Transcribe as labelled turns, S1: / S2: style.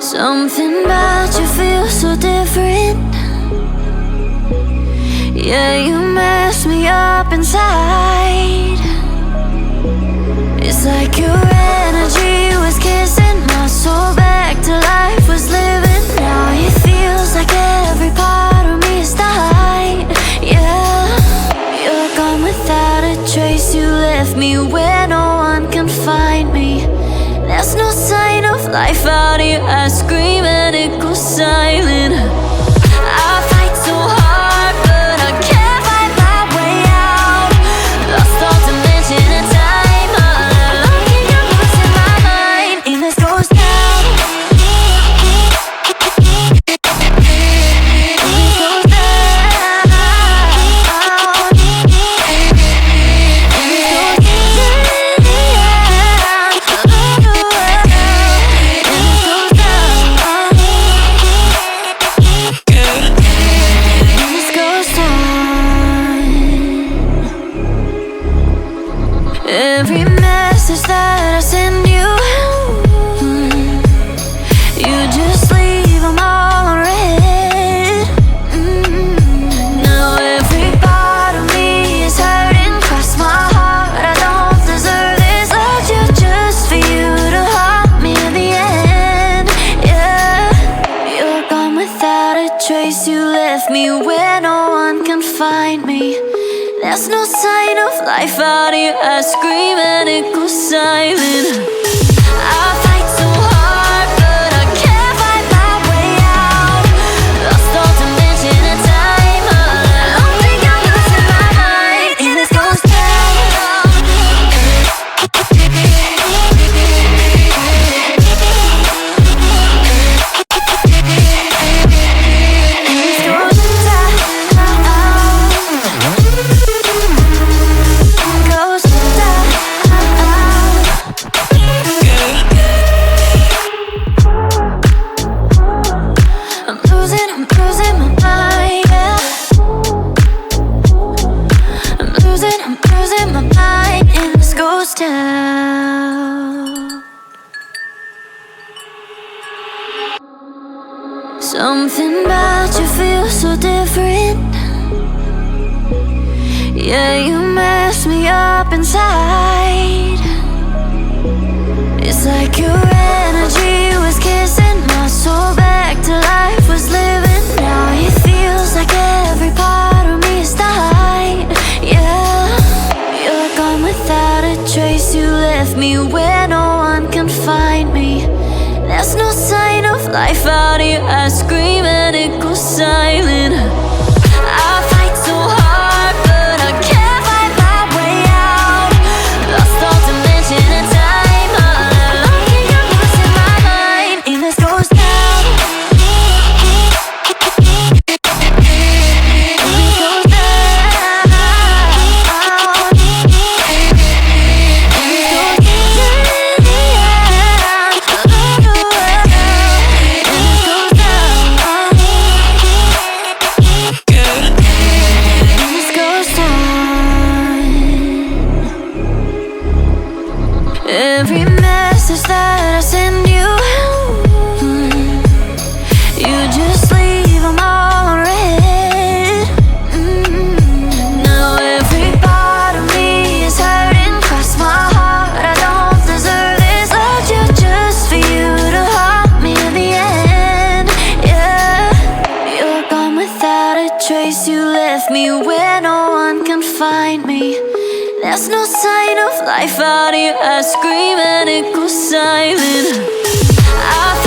S1: Something about you feels so different. Yeah, you mess me up inside. It's like your energy was kissing my soul back to life, was living. Now it feels like every part of me is died. Yeah, you're gone without a trace. You left me where no one can find me. There's no sign of life out here. I scream and it goes silent. I fight so hard, but I can't find my way out. Lost all dimension and time. All alone, I'm losing my mind. And this goes down. Every message that I send you, you just leave them all unread. Now every part of me is hurting. Cross my heart, I don't deserve this. Loved you just for you to haunt me in the end. Yeah, you're gone without a trace. You left me where no one can find me. There's no sign of life out here. I scream and it goes silent. I fight so hard, but I can't find my way out. Lost all dimension and time. I don't think I'm losing my mind. And this goes down. Something about you feels so different. Yeah, you mess me up inside. It's like your energy was kissing my soul back to life, was living. Now it feels like every part of me is died. Yeah, you're gone without a trace. You left me where no one can find me. There's no sign of life out here. I scream and it goes silent. I fight so hard, but I can't find my way out. Lost all dimension and time. All alone, I'm losing my mind. And this goes down. Every message that I send you, you just leave them all unread. Now every part of me is hurting. Cross my heart, I don't deserve this. Loved you just for you to haunt me in the end. Yeah, you're gone without a trace. You left me where no one can find me. There's no sign of life out here. I scream and it goes silent. I